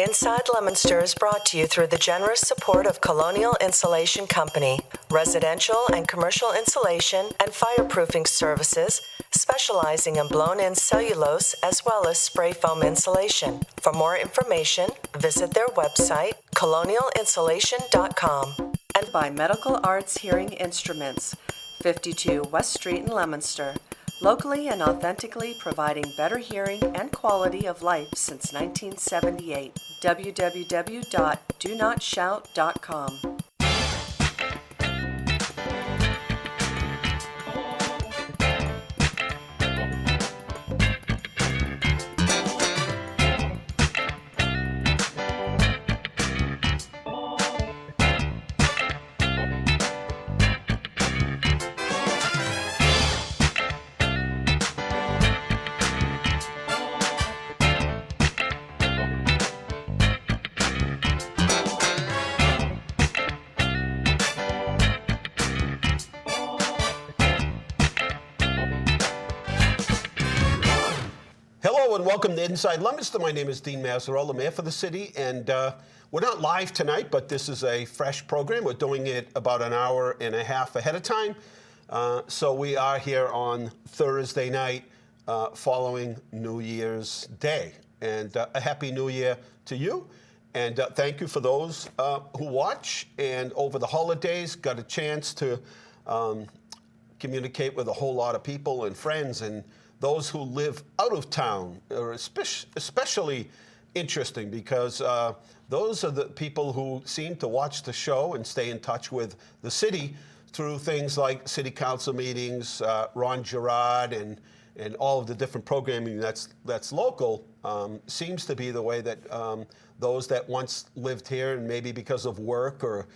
Inside Leominster is brought to you through the generous support of Colonial Insulation Company, residential and commercial insulation and fireproofing services, specializing in blown-in cellulose as well as spray foam insulation. For more information, visit their website, colonialinsulation.com. And by Medical Arts Hearing Instruments, 52 West Street in Leominster. Locally and authentically providing better hearing and quality of life since 1978. www.donotshout.com. Hello and welcome to Inside Leominster. My name is Dean Mazzarella, Mayor for the city, and we're not live tonight, but this is a fresh program. We're doing it about an hour and a half ahead of time. So we are here on Thursday night following New Year's Day. And a Happy New Year to you. And thank you for those who watch and over the holidays got a chance to communicate with a whole lot of people and friends, and those who live out of town are especially interesting because those are the people who seem to watch the show and stay in touch with the city through things like city council meetings, Ron Gerard, and all of the different programming that's local. Seems to be the way that those that once lived here and maybe because of work or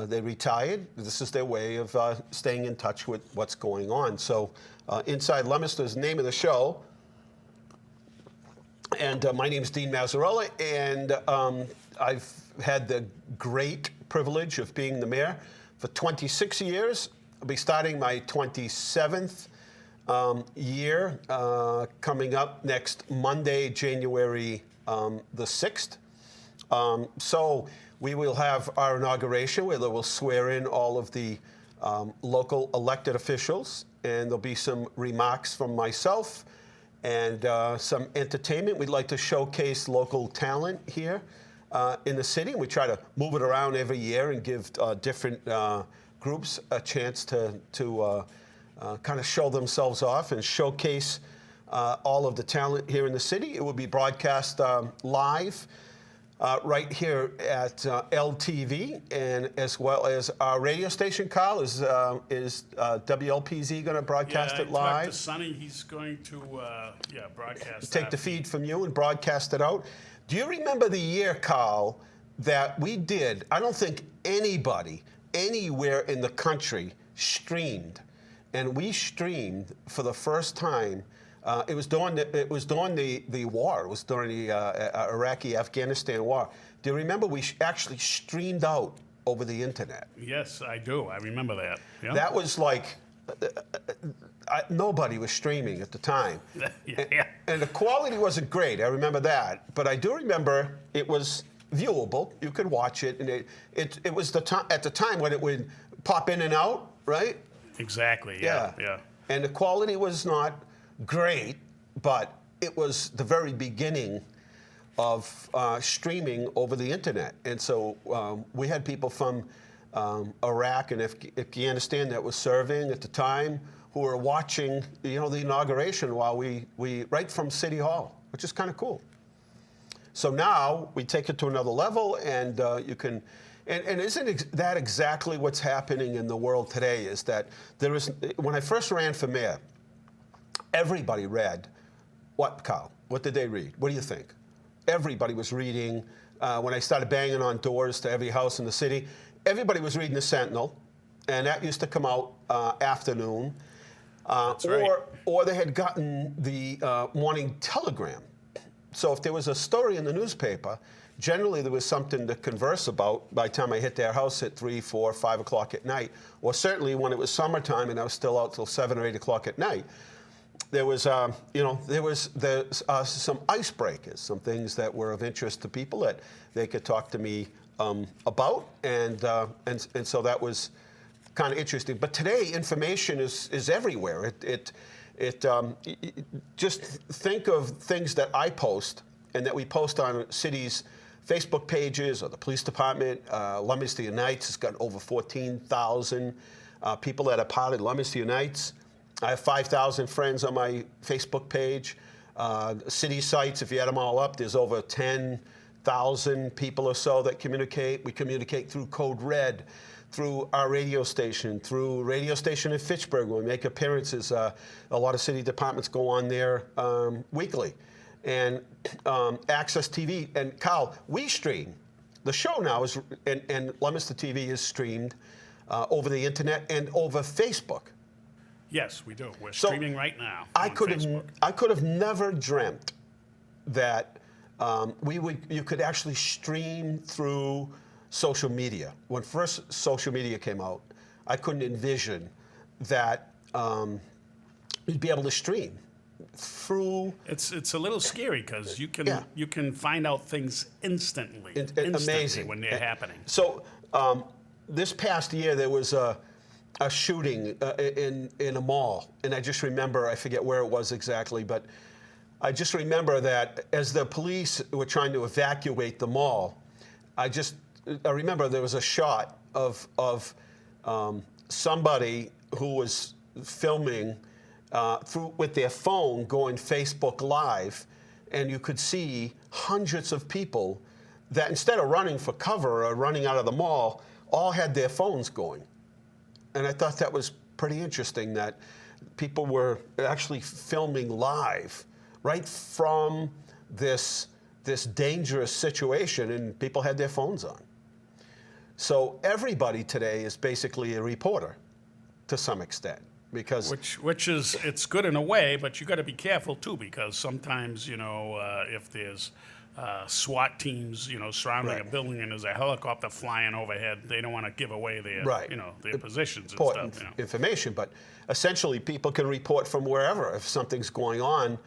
they retired, this is their way of staying in touch with what's going on. So Inside Leominster is the name of the show. And my name is Dean Mazzarella, and I've had the great privilege of being the mayor for 26 years. I'll be starting my 27th year coming up next Monday, January the 6th. So we will have our inauguration where they will swear in all of the local elected officials, and there'll be some remarks from myself and some entertainment. We'd like to showcase local talent here in the city. We try to move it around every year and give different groups a chance to kind of show themselves off and showcase all of the talent here in the city. It will be broadcast live right here at LTV, and as well as our radio station. Carl, is WLPZ going to broadcast it live? I talked to Sonny. He's going to broadcast Take the feed from you and broadcast it out. Do you remember the year, Carl, that we did? I don't think anybody anywhere in the country streamed, and we streamed for the first time. It was during the war. It was during the Iraqi-Afghanistan war. Do you remember we actually streamed out over the internet? Yes, I do. I remember that. Yeah. That was like nobody was streaming at the time. Yeah. And the quality wasn't great. I remember that, but I do remember it was viewable. You could watch it, and it was at the time when it would pop in and out, right? Exactly. Yeah. And the quality was not great, but it was the very beginning of streaming over the internet. And so we had people from Iraq and Afghanistan that was serving at the time who were watching, the inauguration while we right from City Hall, which is kind of cool. So now we take it to another level, and you can. And isn't that exactly what's happening in the world today? Is that there is, when I first ran for mayor, everybody read. What, Kyle? What did they read? What do you think? Everybody was reading. When I started banging on doors to every house in the city, everybody was reading the Sentinel, and that used to come out afternoon. That's right. Or they had gotten the Morning Telegram. So if there was a story in the newspaper, generally there was something to converse about by the time I hit their house at 3, 4, 5 o'clock at night, or certainly when it was summertime and I was still out till 7 or 8 o'clock at night. there was, some icebreakers, some things that were of interest to people that they could talk to me about, and so that was kind of interesting. But today, information is everywhere. Just think of things that I post and that we post on cities' Facebook pages or the police department. Leominster Unites has got over 14,000 people that are part of Leominster Unites. I have 5,000 friends on my Facebook page. City sites, if you add them all up, there's over 10,000 people or so that communicate. We communicate through Code Red, through our radio station, through radio station in Fitchburg when we make appearances. A lot of city departments go on there weekly. And Access TV. And Carl, we stream. The show now is, and Leominster TV is streamed over the internet and over Facebook. Yes, we do. We're streaming right now. I could have never dreamt that you could actually stream through social media. When first social media came out, I couldn't envision that you'd be able to stream through. It's a little scary because you can find out things instantly. Amazing when they're happening. So this past year there was a shooting in a mall, and I just remember, I forget where it was exactly, but I just remember that as the police were trying to evacuate the mall, I remember there was a shot of somebody who was filming with their phone going Facebook Live, and you could see hundreds of people that instead of running for cover or running out of the mall, all had their phones going. And I thought that was pretty interesting that people were actually filming live right from this dangerous situation, and people had their phones on. So everybody today is basically a reporter to some extent, because which is, it's good in a way, but you got to be careful too, because sometimes if there's SWAT teams surrounding a building and there's a helicopter flying overhead, they don't want to give away their their positions and important stuff. Information, but essentially people can report from wherever if something's going on.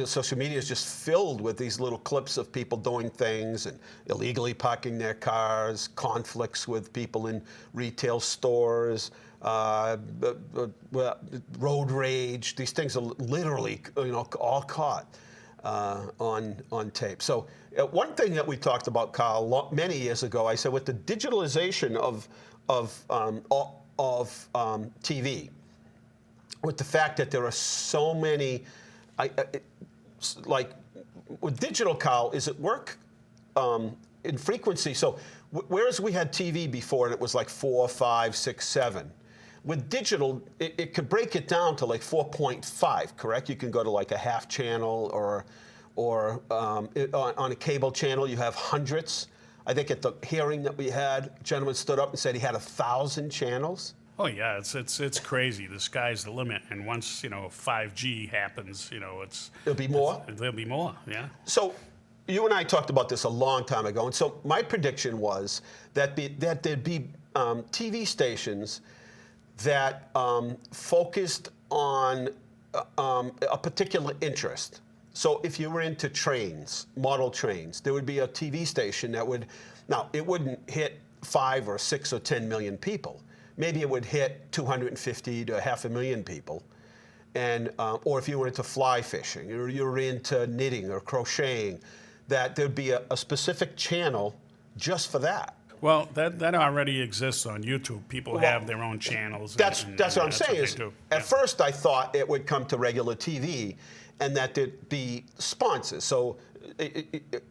Social media is just filled with these little clips of people doing things and illegally parking their cars, conflicts with people in retail stores, road rage. These things are literally all caught on tape. So one thing that we talked about, Carl, many years ago, I said with the digitalization of TV, with the fact that there are so many. Like with digital, Carl, is it work in frequency? So whereas we had TV before and it was like 4, 5, 6, 7, with digital it could break it down to like 4.5. Correct? You can go to like a half channel or on a cable channel you have hundreds. I think at the hearing that we had, a gentleman stood up and said he had 1,000 channels. Oh yeah, it's crazy. The sky's the limit, and once 5G happens, there'll be more. There'll be more, yeah. So you and I talked about this a long time ago, and so my prediction was that there'd be TV stations that focused on a particular interest. So if you were into trains, model trains, there would be a TV station that would. Now it wouldn't hit 5 or 6 or 10 million people. Maybe it would hit 250 to 500,000 people, and or if you were into fly fishing or you were into knitting or crocheting, that there'd be a specific channel just for that. Well, that already exists on YouTube. People have their own channels. That's what I'm saying. At first, I thought it would come to regular TV, and that there'd be sponsors. So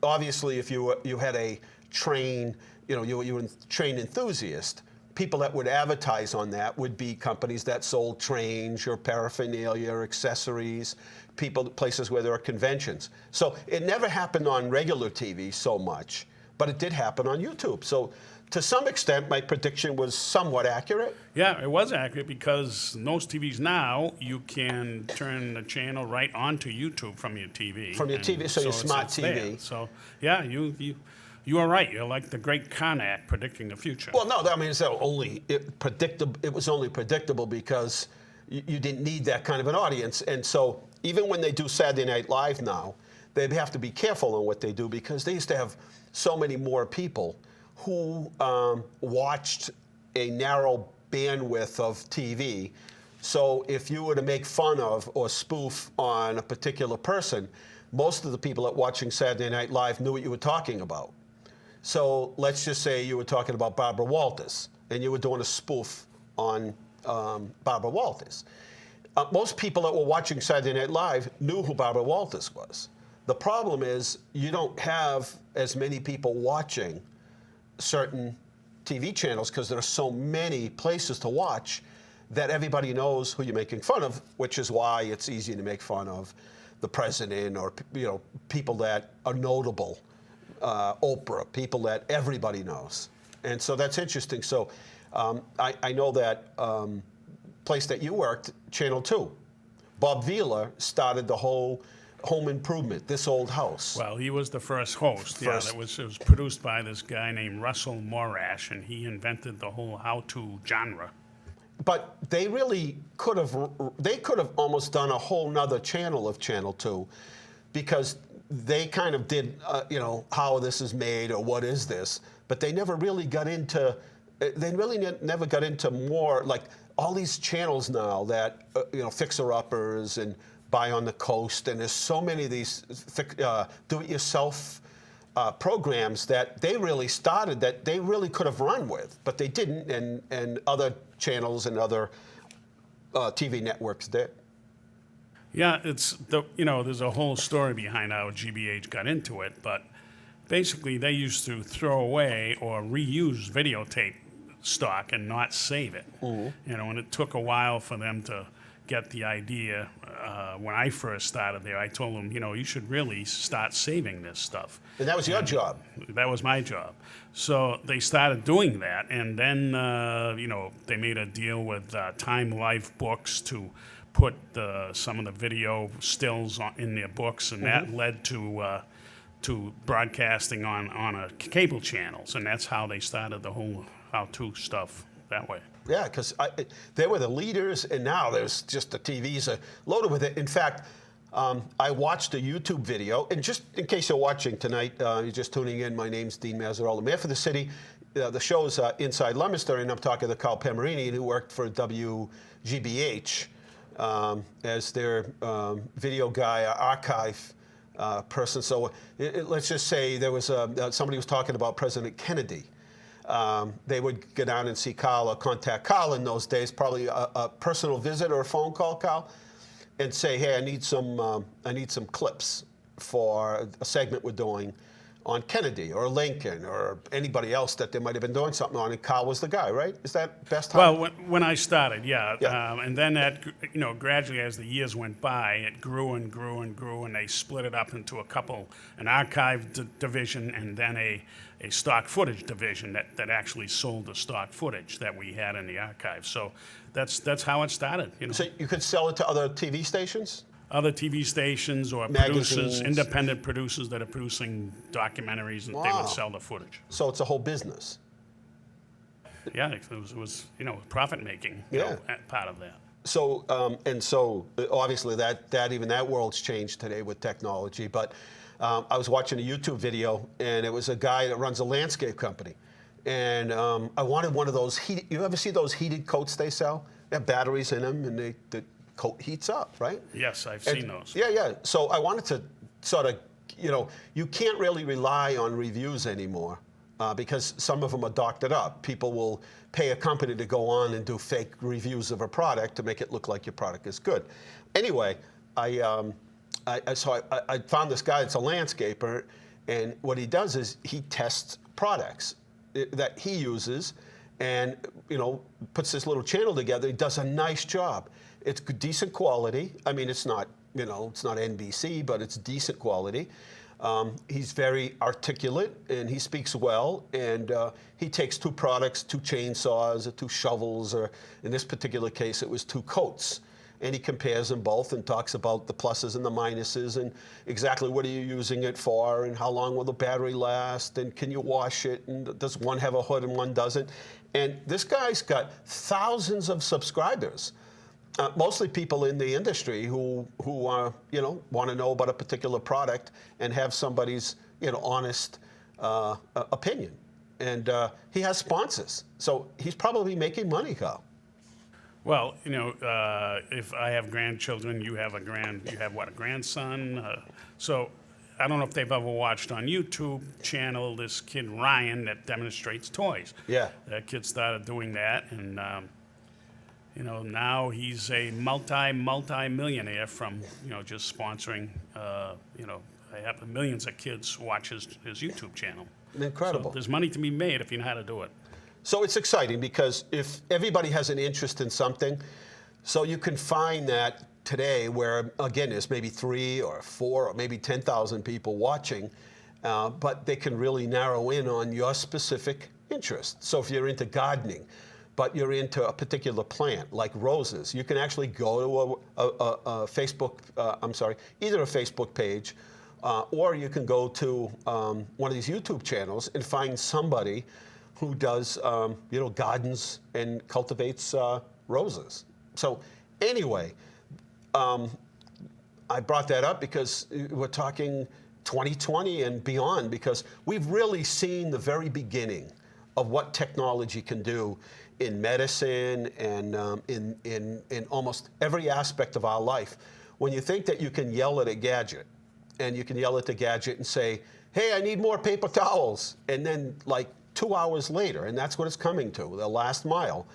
obviously, if you had a train, you were a train enthusiast. People that would advertise on that would be companies that sold trains or paraphernalia or accessories, places where there are conventions. So it never happened on regular TV so much, but it did happen on YouTube. So to some extent, my prediction was somewhat accurate. Yeah, it was accurate because most TVs now, you can turn the channel right onto YouTube from your TV. From your TV, so your smart TV. There. So yeah, you are right. You're like the great Karnak predicting the future. Well, no, I mean, it was only predictable because, you didn't need that kind of an audience. And so even when they do Saturday Night Live now, they have to be careful on what they do because they used to have so many more people who watched a narrow bandwidth of TV. So if you were to make fun of or spoof on a particular person, most of the people that watching Saturday Night Live knew what you were talking about. So let's just say you were talking about Barbara Walters, and you were doing a spoof on Barbara Walters. Most people that were watching Saturday Night Live knew who Barbara Walters was. The problem is you don't have as many people watching certain TV channels because there are so many places to watch that everybody knows who you're making fun of, which is why it's easy to make fun of the president or people that are notable, Oprah, people that everybody knows. And so that's interesting. So I know that place that you worked, Channel 2, Bob Vila started the whole home improvement, This Old House. Well, he was the first host. Yeah, it was produced by this guy named Russell Morash, and he invented the whole how-to genre. But they really could have almost done a whole nother channel of Channel 2 because they kind of did, how this is made or what is this, but they never really got into, never got into more, like all these channels now that, Fixer-Uppers and Buy on the Coast, and there's so many of these do-it-yourself programs that they really started that they really could have run with, but they didn't, and other channels and other TV networks did. Yeah, there's a whole story behind how GBH got into it, but basically they used to throw away or reuse videotape stock and not save it. Mm-hmm. And it took a while for them to get the idea. When I first started there, I told them, you should really start saving this stuff. And that was your job. That was my job. So they started doing that, and then, they made a deal with Time Life Books to put some of the video stills in their books, and that led to broadcasting on cable channels, and that's how they started the whole how-to stuff that way. Yeah, because they were the leaders, and now there's just the TVs are loaded with it. In fact, I watched a YouTube video, and just in case you're watching tonight, you're just tuning in, my name's Dean Mazzarella, Mayor for the City. The show is Inside Leominster, and I'm talking to Carl Pemerini, who worked for WGBH as their video guy, archive person. So let's just say there was somebody was talking about President Kennedy. They would go down and see Carl or contact Carl in those days, probably a personal visit or a phone call, Carl, and say, hey, I need some clips for a segment we're doing on Kennedy or Lincoln or anybody else that they might have been doing something on, and Carl was the guy, right? Is that best time? Well, when I started, yeah. And then that, gradually as the years went by, it grew and grew and grew, and they split it up into an archive division and then a stock footage division that actually sold the stock footage that we had in the archive. So that's how it started. So you could sell it to other TV stations? Other TV stations or magazines. Producers, independent producers that are producing documentaries, and they would sell the footage. So it's a whole business. Yeah, it was profit making. Part of that. So obviously that world's changed today with technology. But I was watching a YouTube video, and it was a guy that runs a landscape company, and I wanted one of those heated. You ever see those heated coats they sell? They have batteries in them, and the coat heats up, right? Yes, I've seen those. Yeah. So I wanted to sort of, you can't really rely on reviews anymore because some of them are doctored up. People will pay a company to go on and do fake reviews of a product to make it look like your product is good. Anyway, I found this guy that's a landscaper, and what he does is he tests products that he uses and, puts this little channel together. He does a nice job. It's decent quality. I mean, it's not NBC, but it's decent quality. He's very articulate, and he speaks well, and he takes two products, two chainsaws, or two shovels, or in this particular case, it was two coats. And he compares them both and talks about the pluses and the minuses and exactly what are you using it for and how long will the battery last and can you wash it and does one have a hood and one doesn't. And this guy's got thousands of subscribers. mostly people in the industry who want to know about a particular product and have somebody's honest opinion. And he has sponsors, so he's probably making money, Carl. Well, if I have grandchildren, you have a grandson? So I don't know if they've ever watched on YouTube channel this kid Ryan that demonstrates toys. Yeah. That kid started doing that, and now he's a multi-millionaire from just sponsoring. I have millions of kids watch his YouTube channel. Incredible. So there's money to be made if you know how to do it. So it's exciting because if everybody has an interest in something, so you can find that today where, again, there's maybe 3 or 4 or maybe 10,000 people watching, but they can really narrow in on your specific interest. So if you're into gardening, but you're into a particular plant like roses, you can actually go to a Facebook, either a Facebook page, or you can go to one of these YouTube channels and find somebody who does, gardens and cultivates roses. So anyway, I brought that up because we're talking 2020 and beyond, because we've really seen the very beginning of what technology can do in medicine and in almost every aspect of our life. When you think that you can yell at a gadget, and you can yell at the gadget and say, hey, I need more paper towels, and then like 2 hours later, and that's what it's coming to, the last mile,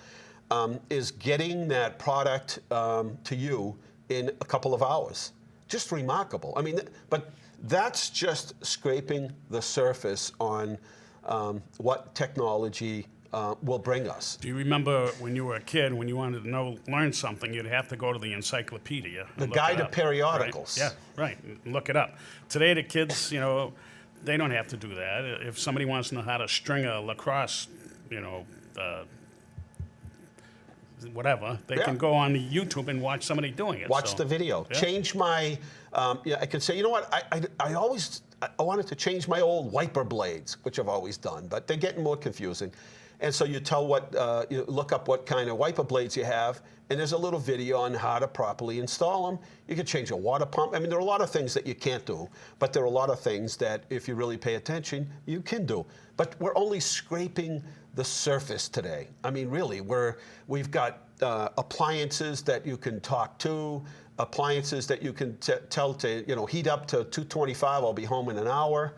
is getting that product to you in a couple of hours. Just remarkable. I mean, but that's just scraping the surface on what technology will bring us. Do you remember when you were a kid, when you wanted to learn something, you'd have to go to the encyclopedia. The Guide to Periodicals. Right? Yeah, right. Look it up. Today, the kids, they don't have to do that. If somebody wants to know how to string a lacrosse, whatever, they can go on YouTube and watch somebody doing it. Watch the video. Yeah. Change my, I could say, you know what, I wanted to change my old wiper blades, which I've always done, but they're getting more confusing. And so you tell you look up what kind of wiper blades you have, and there's a little video on how to properly install them. You can change a water pump. I mean, there are a lot of things that you can't do, but there are a lot of things that, if you really pay attention, you can do. But we're only scraping the surface today. I mean, really, we've got appliances that you can talk to, appliances that you can tell to, heat up to 225, I'll be home in an hour.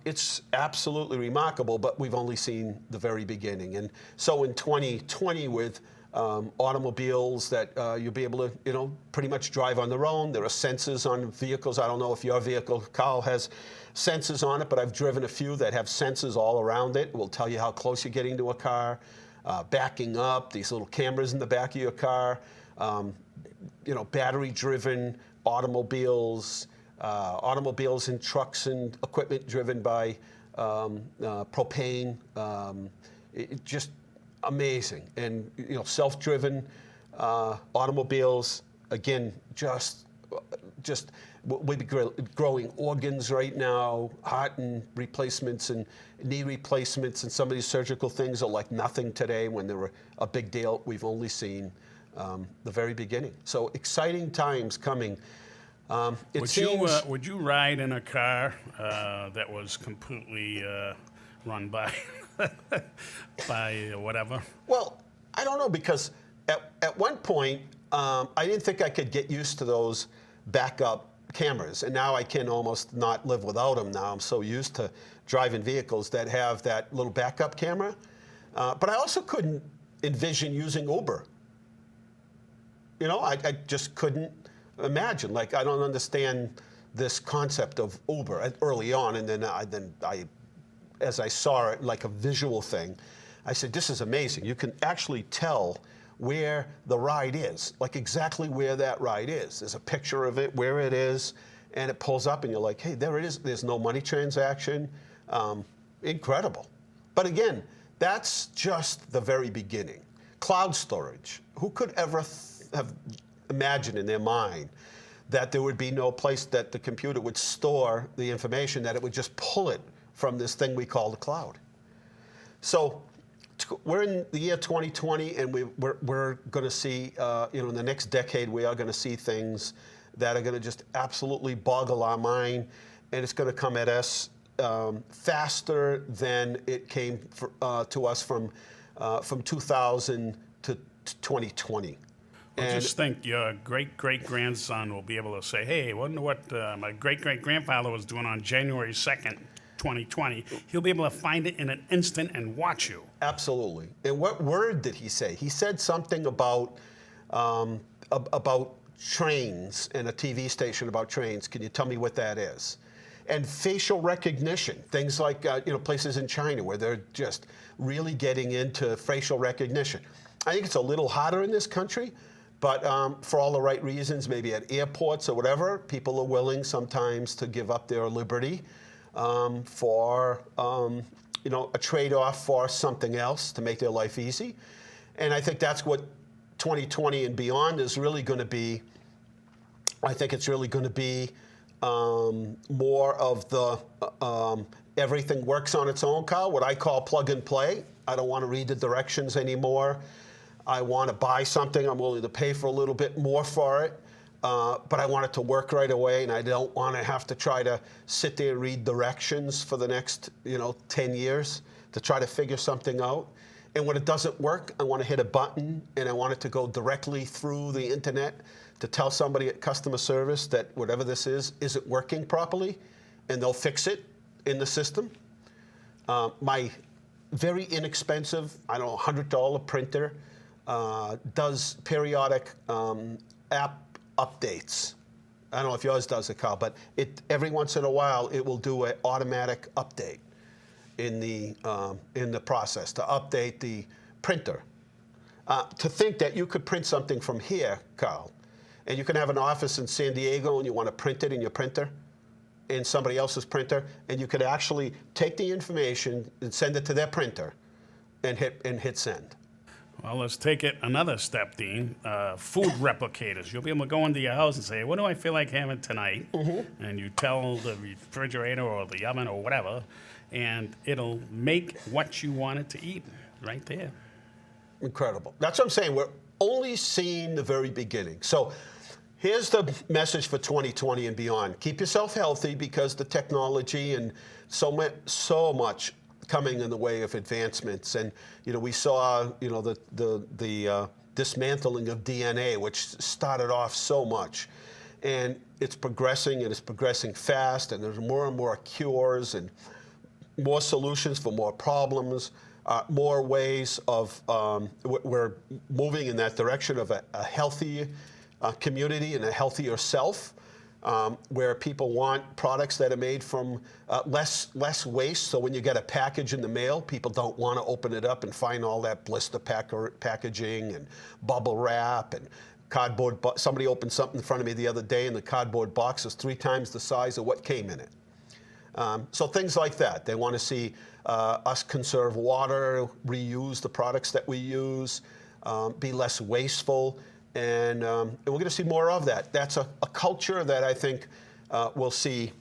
It's absolutely remarkable, but we've only seen the very beginning. And so in 2020, with automobiles that you'll be able to, pretty much drive on their own. There are sensors on vehicles. I don't know if your vehicle, Carl, has sensors on it, but I've driven a few that have sensors all around it. It will tell you how close you're getting to a car, backing up, these little cameras in the back of your car, battery-driven automobiles, automobiles and trucks and equipment driven by propane. Just amazing. And self-driven automobiles, again, just we'll be growing organs right now, heart and replacements and knee replacements, and some of these surgical things are like nothing today when they were a big deal. We've only seen the very beginning. So exciting times coming. Would you ride in a car that was completely run by by whatever? Well, I don't know, because at one point I didn't think I could get used to those backup cameras, and now I can almost not live without them. Now I'm so used to driving vehicles that have that little backup camera. But I also couldn't envision using Uber. I just couldn't imagine. Like, I don't understand this concept of Uber early on, and then I, as I saw it like a visual thing, I said, this is amazing. You can actually tell where the ride is, like exactly where that ride is. There's a picture of it, where it is, and it pulls up, and you're like, hey, there it is. There's no money transaction. Incredible. But again, that's just the very beginning. Cloud storage. Who could ever have imagined in their mind that there would be no place that the computer would store the information, that it would just pull it from this thing we call the cloud? So we're in the year 2020, and we're going to see, in the next decade, we are going to see things that are going to just absolutely boggle our mind, and it's going to come at us faster than it came to us from 2000 to 2020. Well, just think your great-great-grandson will be able to say, hey, I wonder what my great-great-grandfather was doing on January 2nd, 2020. He'll be able to find it in an instant and watch you. Absolutely. And what word did he say? He said something about trains and a TV station about trains. Can you tell me what that is? And facial recognition, things like places in China where they're just really getting into facial recognition. I think it's a little harder in this country, but for all the right reasons, maybe at airports or whatever, people are willing sometimes to give up their liberty for a trade-off for something else to make their life easy. And I think that's what 2020 and beyond is really going to be. I think it's really going to be more of the everything works on its own, Kyle, what I call plug and play. I don't want to read the directions anymore. I want to buy something. I'm willing to pay for a little bit more for it, but I want it to work right away, and I don't want to have to try to sit there and read directions for the next 10 years to try to figure something out. And when it doesn't work, I want to hit a button, and I want it to go directly through the internet to tell somebody at customer service that whatever this isn't working properly, and they'll fix it in the system. My very inexpensive, $100 printer does periodic app updates. I don't know if yours does it, Carl, but every once in a while it will do an automatic update in the process to update the printer. To think that you could print something from here, Carl, and you can have an office in San Diego and you want to print it in your printer, in somebody else's printer, and you could actually take the information and send it to their printer and hit send. Well, let's take it another step, Dean. Food replicators. You'll be able to go into your house and say, what do I feel like having tonight? Mm-hmm. And you tell the refrigerator or the oven or whatever, and it'll make what you want it to eat right there. Incredible. That's what I'm saying. We're only seeing the very beginning. So here's the message for 2020 and beyond. Keep yourself healthy, because the technology and so much coming in the way of advancements. And we saw the dismantling of DNA, which started off so much, and it's progressing, and it's progressing fast, and there's more and more cures and more solutions for more problems, more ways of we're moving in that direction of a healthy community and a healthier self, where people want products that are made from less waste. So when you get a package in the mail, people don't want to open it up and find all that blister packaging and bubble wrap and cardboard. Somebody opened something in front of me the other day, and the cardboard box is 3 times the size of what came in it. So things like that. They want to see us conserve water, reuse the products that we use, be less wasteful. And we're going to see more of that. That's a culture that I think we'll see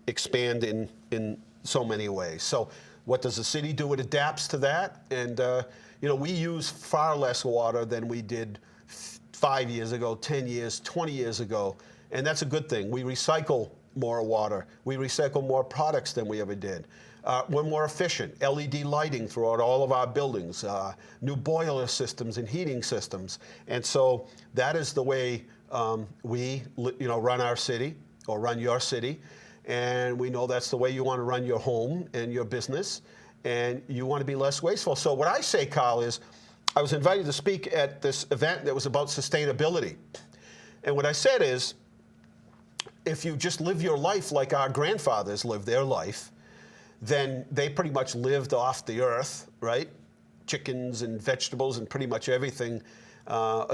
expand in so many ways. So what does the city do? It adapts to that. And, we use far less water than we did 5 years ago, 10 years, 20 years ago. And that's a good thing. We recycle more water. We recycle more products than we ever did. We're more efficient. LED lighting throughout all of our buildings, new boiler systems and heating systems. And so that is the way we run our city, or run your city. And we know that's the way you want to run your home and your business. And you want to be less wasteful. So what I say, Kyle, is I was invited to speak at this event that was about sustainability. And what I said is, if you just live your life like our grandfathers lived their life, then they pretty much lived off the earth, right? Chickens and vegetables and pretty much everything.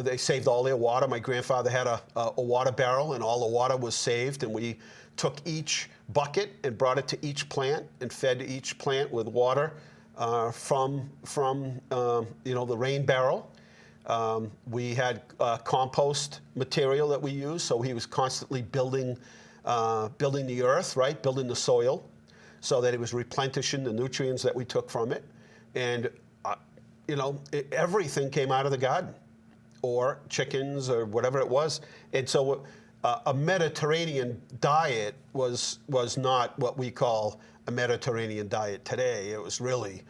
They saved all their water. My grandfather had a water barrel, and all the water was saved, and we took each bucket and brought it to each plant and fed each plant with water from the rain barrel. We had compost material that we used, so he was constantly building the earth, right? Building the soil, so that it was replenishing the nutrients that we took from it. And everything came out of the garden, or chickens or whatever it was. And so a Mediterranean diet was not what we call a Mediterranean diet today. It was really,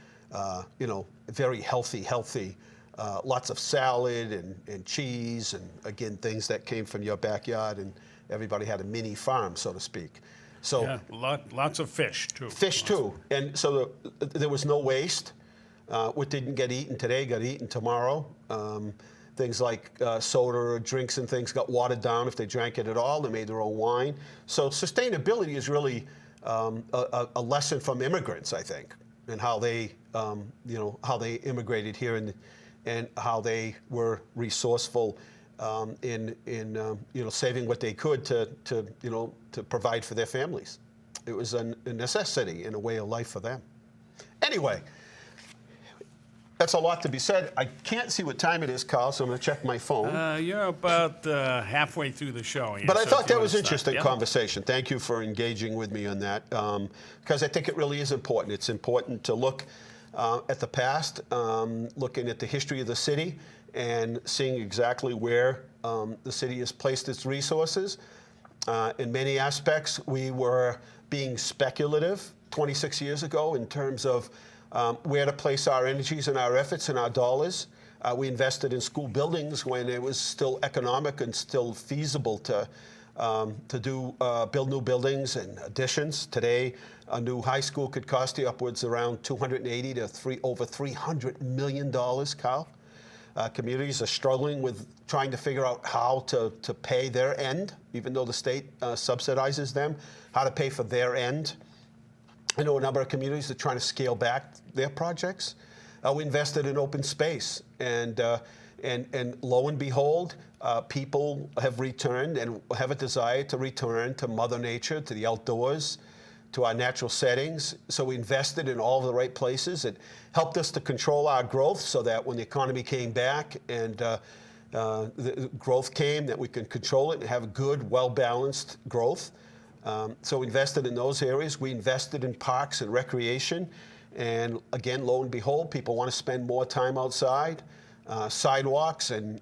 very healthy, lots of salad and cheese, and again, things that came from your backyard, and everybody had a mini farm, so to speak. So Yeah, lots of fish too. fish too. And so there was no waste. What didn't get eaten today got eaten tomorrow. Things like soda or drinks and things got watered down if they drank it at all. They made their own wine. So sustainability is really a lesson from immigrants, I think, and how they, how they immigrated here and how they were resourceful in saving what they could to provide for their families. It was a necessity in a way of life for them. Anyway. That's a lot to be said. I can't see what time it is, Carl, so I'm going to check my phone. You're about halfway through the show. But I so thought if you that was wanna interesting start. conversation. Thank you for engaging with me on that, because I think it really is important. It's important to look at the past, looking at the history of the city, and seeing exactly where the city has placed its resources. In many aspects, we were being speculative 26 years ago in terms of where to place our energies and our efforts and our dollars. We invested in school buildings when it was still economic and still feasible to build new buildings and additions. Today, a new high school could cost you upwards around $280 to over $300 million, Kyle. Communities are struggling with trying to figure out how to pay their end, even though the state subsidizes them, how to pay for their end. I know a number of communities are trying to scale back their projects. We invested in open space, and lo and behold, people have returned and have a desire to return to Mother Nature, to the outdoors, to our natural settings. So we invested in all of the right places. It helped us to control our growth so that when the economy came back and the growth came, that we can control it and have good, well-balanced growth. So we invested in those areas. We invested in parks and recreation. And again, lo and behold, people want to spend more time outside, sidewalks and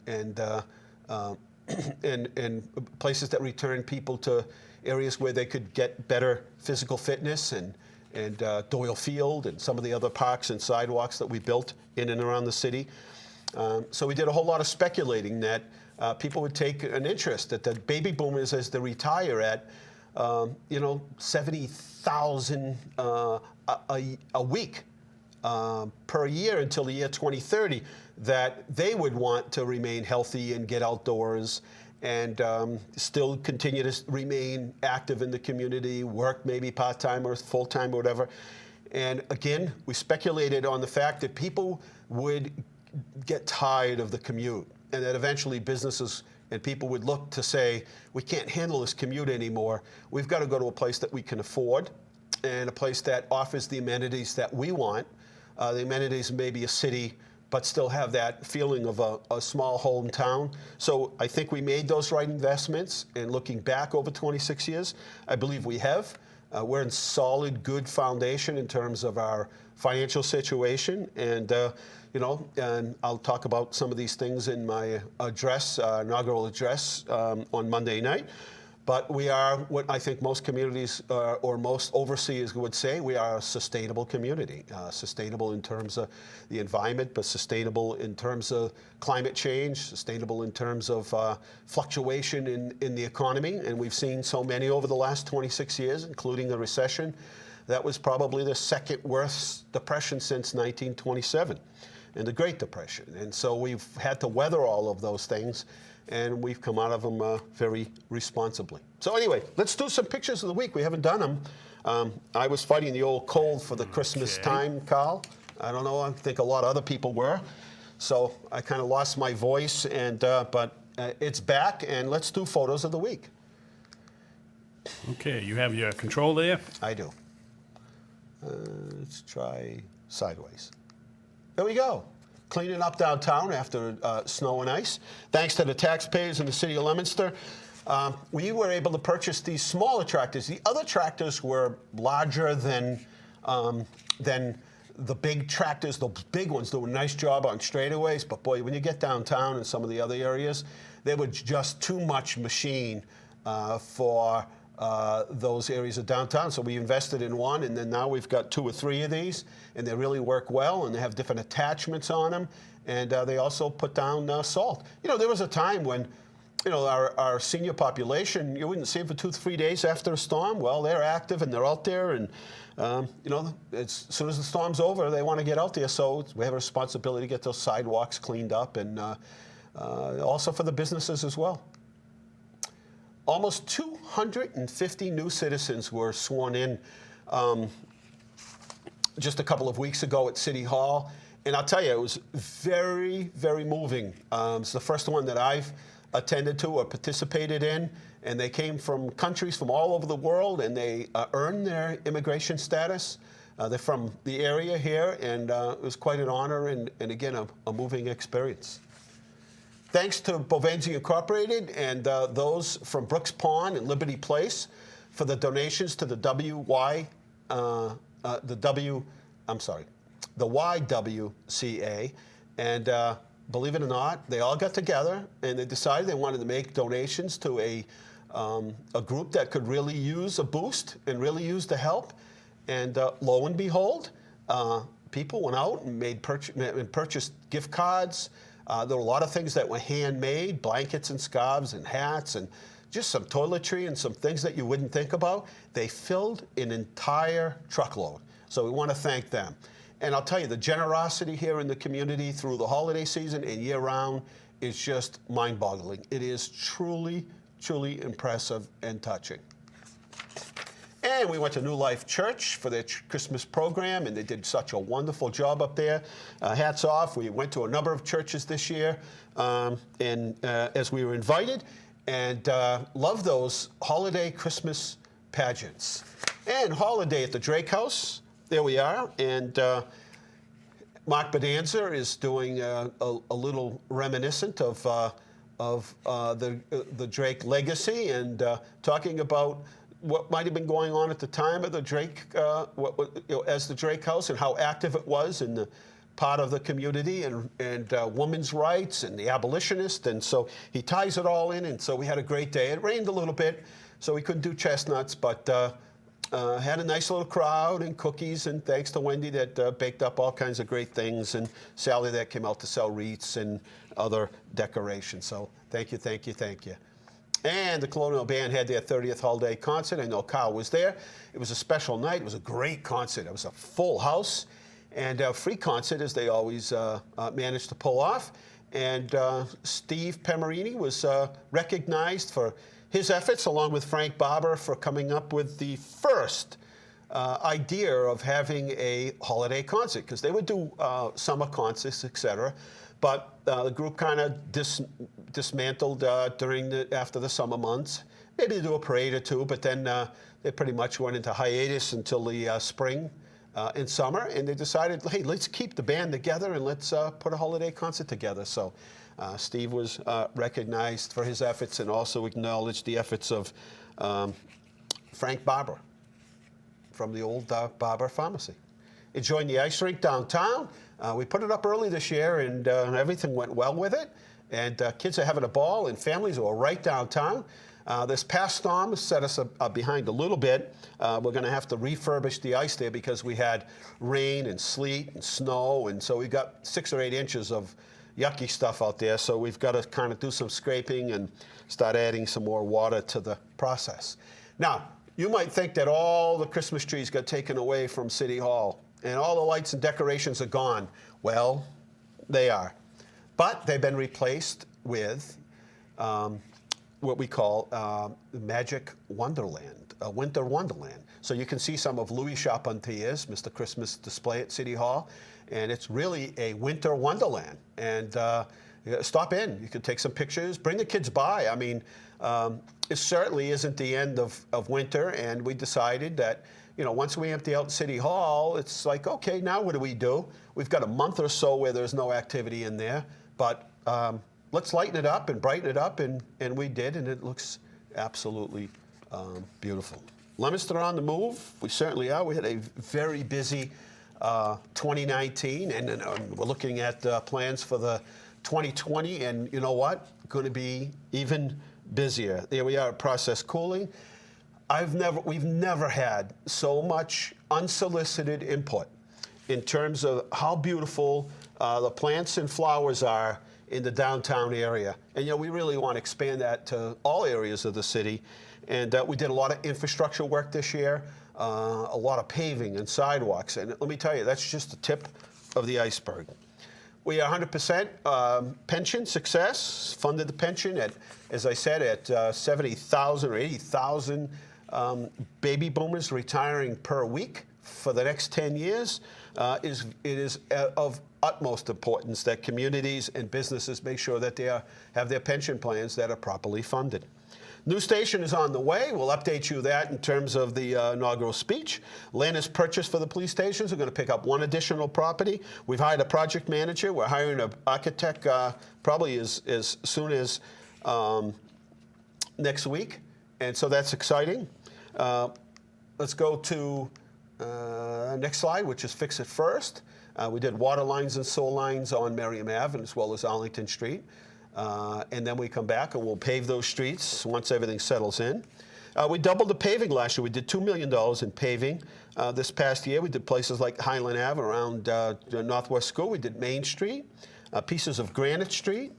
places that return people to areas where they could get better physical fitness, and Doyle Field and some of the other parks and sidewalks that we built in and around the city. So we did a whole lot of speculating that people would take an interest, that the baby boomers, as they retire at 70,000 a week per year until the year 2030, that they would want to remain healthy and get outdoors and still continue to remain active in the community, work maybe part-time or full-time or whatever. And again, we speculated on the fact that people would get tired of the commute, and that eventually businesses and people would look to say, we can't handle this commute anymore. We've got to go to a place that we can afford, and a place that offers the amenities that we want. The amenities maybe a city, but still have that feeling of a small hometown. So I think we made those right investments, and looking back over 26 years, I believe we have. We're in solid, good foundation in terms of our financial situation, and and I'll talk about some of these things in my address, inaugural address on Monday night. But we are what I think most communities or most overseers would say, we are a sustainable community. Sustainable in terms of the environment, but sustainable in terms of climate change, sustainable in terms of fluctuation in the economy. And we've seen so many over the last 26 years, including the recession. That was probably the second worst depression since 1927, and the Great Depression. And so we've had to weather all of those things, and we've come out of them very responsibly. So anyway, let's do some pictures of the week. We haven't done them. I was fighting the old cold for the Christmas time, Carl. I don't know, I think a lot of other people were. So I kind of lost my voice, and but it's back, and let's do photos of the week. Okay, you have your control there? I do. Let's try sideways. There we go. Cleaning up downtown after snow and ice. Thanks to the taxpayers in the city of Leominster, we were able to purchase these smaller tractors. The other tractors were larger than the big tractors, the big ones, do a nice job on straightaways. But boy, when you get downtown and some of the other areas, they were just too much machine for those areas of downtown. So we invested in one, and then now we've got 2 or 3 of these, and they really work well, and they have different attachments on them, and they also put down salt. You know, there was a time when, you know, our senior population, you wouldn't see them for 2 or 3 days after a storm. Well, they're active and they're out there, and you know, as soon as the storm's over, they want to get out there. So we have a responsibility to get those sidewalks cleaned up, and also for the businesses as well. Almost 250 new citizens were sworn in just a couple of weeks ago at City Hall. And I'll tell you, it was very, very moving. It's the first one that I've attended to or participated in. And they came from countries from all over the world, and they earned their immigration status. They're from the area here, and it was quite an honor and again, a moving experience. Thanks to Bovenzi Incorporated and those from Brooks Pond and Liberty Place for the donations to the YWCA. And believe it or not, they all got together and they decided they wanted to make donations to a group that could really use a boost and really use the help. And lo and behold, people went out and purchased gift cards. There were a lot of things that were handmade, blankets and scarves and hats and just some toiletry and some things that you wouldn't think about. They filled an entire truckload. So we want to thank them. And I'll tell you, the generosity here in the community through the holiday season and year-round is just mind-boggling. It is truly, truly impressive and touching. And we went to New Life Church for their Christmas program, and they did such a wonderful job up there. Hats off. We went to a number of churches this year as we were invited, and love those holiday Christmas pageants. And holiday at the Drake House. There we are. And Mark Bedanza is doing a little reminiscent of the Drake legacy and talking about what might have been going on at the time of the Drake, as the Drake House, and how active it was in the part of the community and women's rights and the abolitionists. And so he ties it all in. And so we had a great day. It rained a little bit, so we couldn't do chestnuts, but had a nice little crowd and cookies. And thanks to Wendy that baked up all kinds of great things, and Sally that came out to sell wreaths and other decorations. So thank you, thank you, thank you. And the Colonial Band had their 30th holiday concert. I know Kyle was there. It was a special night. It was a great concert. It was a full house and a free concert, as they always managed to pull off. And Steve Pemerini was recognized for his efforts, along with Frank Barber, for coming up with the first idea of having a holiday concert, because they would do summer concerts, etc. But the group kind of dismantled after the summer months. Maybe they do a parade or two, but then they pretty much went into hiatus until the spring and summer, and they decided, hey, let's keep the band together and let's put a holiday concert together. So Steve was recognized for his efforts, and also acknowledged the efforts of Frank Barber from the old Barber Pharmacy. It joined the ice rink downtown. We put it up early this year, and everything went well with it. And kids are having a ball, and families are right downtown. This past storm set us behind a little bit. We're going to have to refurbish the ice there because we had rain and sleet and snow, and so we got 6 or 8 inches of yucky stuff out there. So we've got to kind of do some scraping and start adding some more water to the process. Now, you might think that all the Christmas trees got taken away from City Hall and all the lights and decorations are gone. Well, they are. But they've been replaced with what we call the Magic Wonderland, a winter wonderland. So you can see some of Louis Charpentier's Mr. Christmas display at City Hall, and it's really a winter wonderland. And stop in. You can take some pictures, bring the kids by. I mean, it certainly isn't the end of winter, and we decided that, you know, once we empty out City Hall, it's like, okay, now what do? We've got a month or so where there's no activity in there, but let's lighten it up and brighten it up, and we did, and it looks absolutely beautiful. Leominster on the move. We certainly are. We had a very busy 2019, and then we're looking at plans for the 2020, and you know what? Going to be even busier. There we are at Process Cooling. We've never had so much unsolicited input in terms of how beautiful the plants and flowers are in the downtown area. And we really want to expand that to all areas of the city. And we did a lot of infrastructure work this year, a lot of paving and sidewalks. And let me tell you, that's just the tip of the iceberg. We are 100% pension success, funded the pension at, as I said, at 70,000 or 80,000 baby boomers retiring per week for the next 10 years. It is of utmost importance that communities and businesses make sure that they have their pension plans that are properly funded. New station is on the way. We'll update you that in terms of the inaugural speech. Land is purchased for the police stations. We're going to pick up one additional property. We've hired a project manager. We're hiring an architect probably as soon as next week. And so that's exciting. Let's go to next slide, which is Fix It First. We did water lines and sewer lines on Merriam Ave as well as Arlington Street. And then we come back and we'll pave those streets once everything settles in. We doubled the paving last year. We did $2 million in paving. This past year, we did places like Highland Ave around Northwest School. We did Main Street, pieces of Granite Street,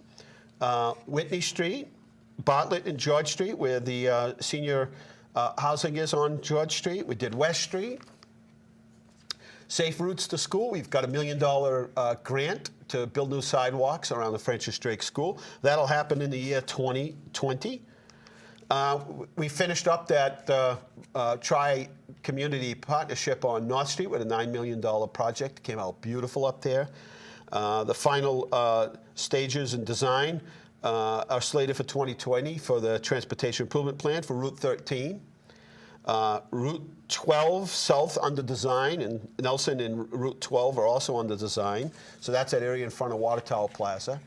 Whitney Street, Bartlett and George Street, where the senior housing is on George Street. We did West Street. Safe routes to school. We've got $1 million grant to build new sidewalks around the Francis Drake School. That'll happen in the year 2020. We finished up that tri-community partnership on North Street with a $9 million project. It came out beautiful up there. The final stages and design are slated for 2020 for the Transportation Improvement Plan for Route 13. Route 12 South under design, and Nelson and Route 12 are also under design. So that's that area in front of Water Tower Plaza.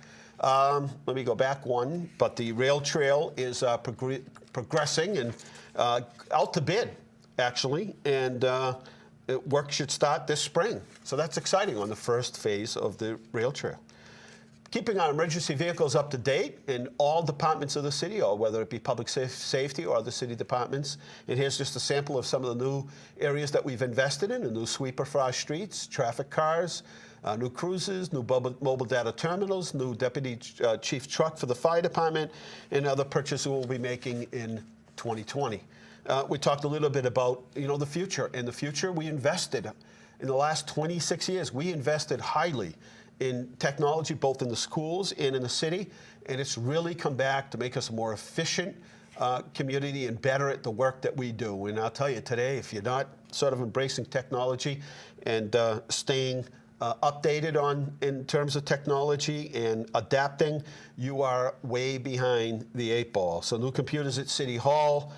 Let me go back one, but the rail trail is progressing and out to bid, actually, and work should start this spring. So that's exciting on the first phase of the rail trail. Keeping our emergency vehicles up to date in all departments of the city, or whether it be public safety or other city departments. And here's just a sample of some of the new areas that we've invested in: a new sweeper for our streets, traffic cars, new cruisers, new mobile data terminals, new deputy chief truck for the fire department, and other purchases we'll be making in 2020. We talked a little bit about the future. In the future, we invested in the last 26 years. We invested highly in technology, both in the schools and in the city, and it's really come back to make us a more efficient community and better at the work that we do. And I'll tell you today, if you're not sort of embracing technology and staying updated in terms of technology and adapting, you are way behind the 8 ball. So new computers at City Hall,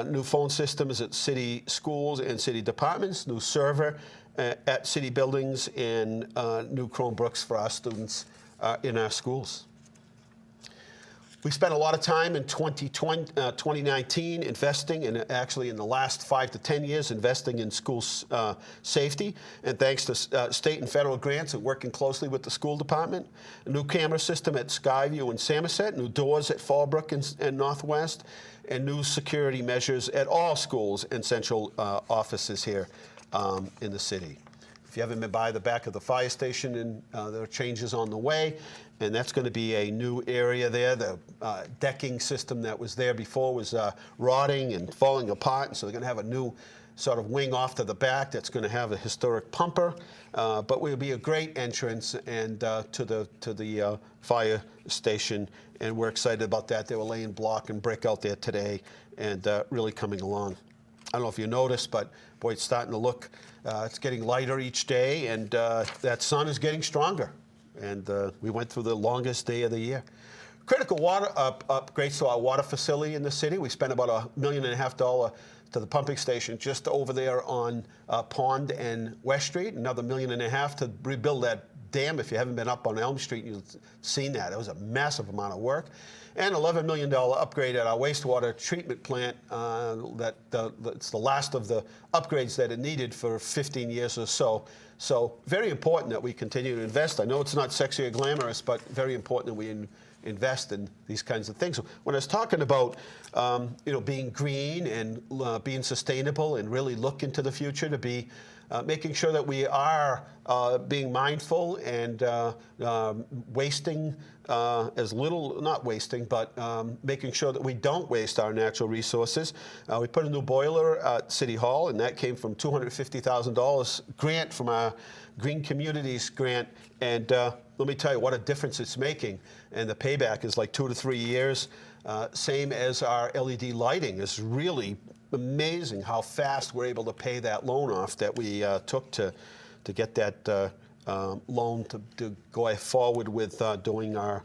new phone systems at city schools and city departments, new server at city buildings, and new Chromebooks for our students in our schools. We spent a lot of time in 2019 investing, and actually in the last 5 to 10 years, investing in school safety. And thanks to state and federal grants and working closely with the school department, a new camera system at Skyview and Samoset, new doors at Fallbrook and Northwest, and new security measures at all schools and central offices here in the city. If you haven't been by the back of the fire station, and there are changes on the way, and that's going to be a new area there. The decking system that was there before was rotting and falling apart, and so they're going to have a new sort of wing off to the back that's going to have a historic pumper, but will be a great entrance and to the fire station, and we're excited about that. They were laying block and brick out there today, and really coming along. I don't know if you noticed, but boy, it's starting to look, it's getting lighter each day, and that sun is getting stronger. And we went through the longest day of the year. Critical water upgrades to our water facility in the city. We spent about $1.5 million to the pumping station just over there on Pond and West Street. Another $1.5 million to rebuild that damn if you haven't been up on Elm Street and you've seen that. It was a massive amount of work. And $11 million upgrade at our wastewater treatment plant. It's the last of the upgrades that it needed for 15 years or so. So very important that we continue to invest. I know it's not sexy or glamorous, but very important that we invest in these kinds of things. When I was talking about being green and being sustainable and really look into the future to be making sure that we are being mindful and wasting as little, not wasting, but making sure that we don't waste our natural resources. We put a new boiler at City Hall, and that came from $250,000 grant from our Green Communities grant. And let me tell you what a difference it's making. And the payback is like 2 to 3 years. Same as our LED lighting. Is really amazing how fast we're able to pay that loan off that we took to get that loan to go forward with doing our